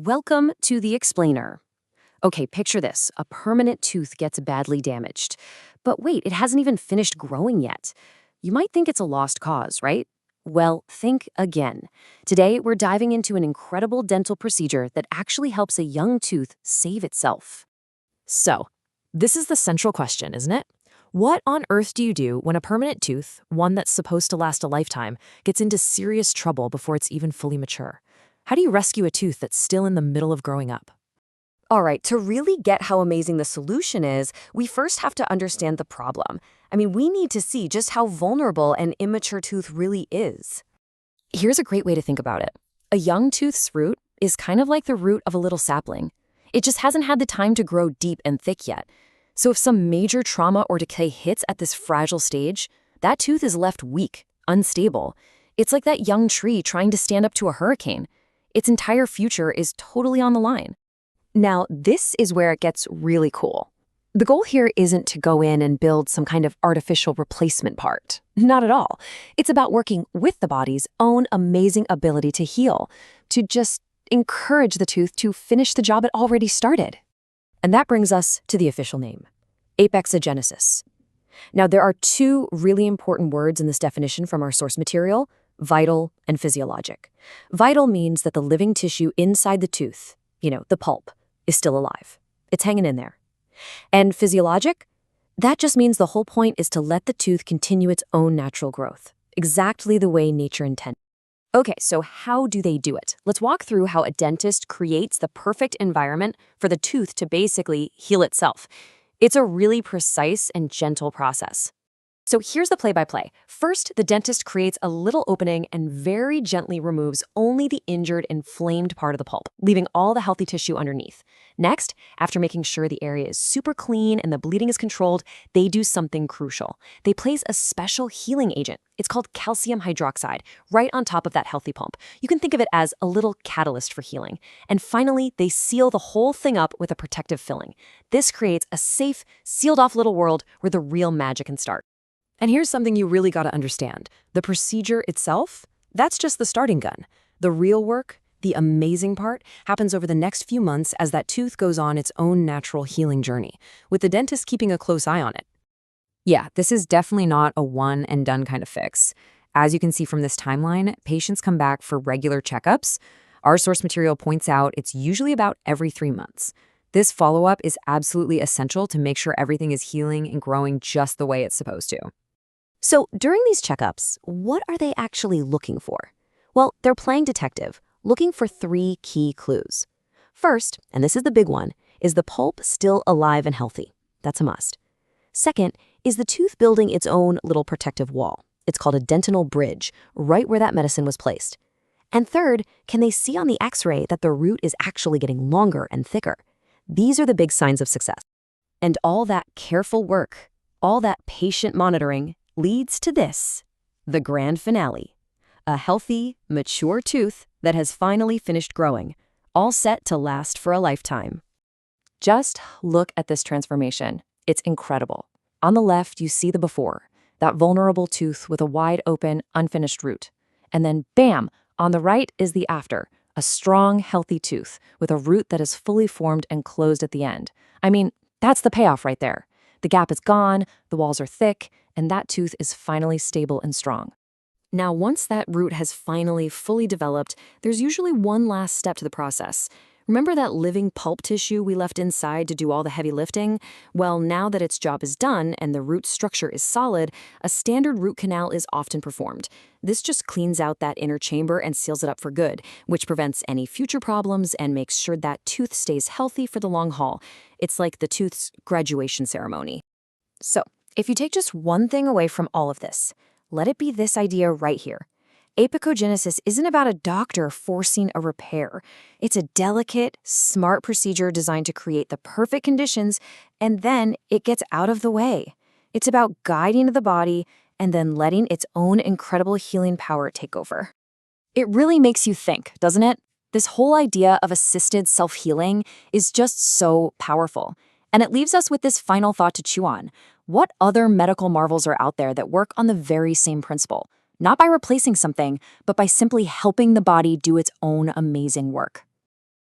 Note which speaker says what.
Speaker 1: Welcome to the explainer. Okay, picture this. A permanent tooth gets badly damaged. But wait, it hasn't even finished growing yet. You might think it's a lost cause, right? Well, think again. Today, we're diving into an incredible dental procedure that actually helps a young tooth save itself.
Speaker 2: So, this is the central question, isn't it? What on earth do you do when a permanent tooth, one that's supposed to last a lifetime, gets into serious trouble before it's even fully mature? How do you rescue a tooth that's still in the middle of growing up?
Speaker 1: All right, to really get how amazing the solution is, we first have to understand the problem. We need to see just how vulnerable an immature tooth really is. Here's a great way to think about it. A young tooth's root is kind of like the root of a little sapling. It just hasn't had the time to grow deep and thick yet. So if some major trauma or decay hits at this fragile stage, that tooth is left weak, unstable. It's like that young tree trying to stand up to a hurricane. Its entire future is totally on the line. Now, this is where it gets really cool. The goal here isn't to go in and build some kind of artificial replacement part. Not at all. It's about working with the body's own amazing ability to heal, to just encourage the tooth to finish the job it already started. And that brings us to the official name, Apexogenesis. Now, there are two really important words in this definition from our source material: vital and physiologic. Vital means that the living tissue inside the tooth, the pulp, is still alive. It's hanging in there. And physiologic? That just means the whole point is to let the tooth continue its own natural growth, exactly the way nature intended. Okay, so how do they do it? Let's walk through how a dentist creates the perfect environment for the tooth to basically heal itself. It's a really precise and gentle process. So here's the play-by-play. First, the dentist creates a little opening and very gently removes only the injured, inflamed part of the pulp, leaving all the healthy tissue underneath. Next, after making sure the area is super clean and the bleeding is controlled, they do something crucial. They place a special healing agent. It's called calcium hydroxide, right on top of that healthy pulp. You can think of it as a little catalyst for healing. And finally, they seal the whole thing up with a protective filling. This creates a safe, sealed-off little world where the real magic can start. And here's something you really got to understand. The procedure itself, that's just the starting gun. The real work, the amazing part, happens over the next few months as that tooth goes on its own natural healing journey, with the dentist keeping a close eye on it.
Speaker 3: Yeah, this is definitely not a one-and-done kind of fix. As you can see from this timeline, patients come back for regular checkups. Our source material points out it's usually about every 3 months. This follow-up is absolutely essential to make sure everything is healing and growing just the way it's supposed to.
Speaker 1: So during these checkups, what are they actually looking for? Well, they're playing detective, looking for 3 key clues. First, and this is the big one, is the pulp still alive and healthy? That's a must. Second, is the tooth building its own little protective wall? It's called a dentinal bridge, right where that medicine was placed. And third, can they see on the x-ray that the root is actually getting longer and thicker? These are the big signs of success. And all that careful work, all that patient monitoring, leads to this, the grand finale. A healthy, mature tooth that has finally finished growing, all set to last for a lifetime. Just look at this transformation. It's incredible. On the left, you see the before, that vulnerable tooth with a wide open, unfinished root. And then, bam, on the right is the after, a strong, healthy tooth with a root that is fully formed and closed at the end. That's the payoff right there. The gap is gone, the walls are thick, and that tooth is finally stable and strong. Now, once that root has finally fully developed, there's usually one last step to the process. Remember that living pulp tissue we left inside to do all the heavy lifting? Well, now that its job is done and the root structure is solid, a standard root canal is often performed. This just cleans out that inner chamber and seals it up for good, which prevents any future problems and makes sure that tooth stays healthy for the long haul. It's like the tooth's graduation ceremony. So, if you take just one thing away from all of this, let it be this idea right here. Apexogenesis isn't about a doctor forcing a repair. It's a delicate, smart procedure designed to create the perfect conditions, and then it gets out of the way. It's about guiding the body and then letting its own incredible healing power take over. It really makes you think, doesn't it? This whole idea of assisted self-healing is just so powerful. And it leaves us with this final thought to chew on. What other medical marvels are out there that work on the very same principle? Not by replacing something, but by simply helping the body do its own amazing work.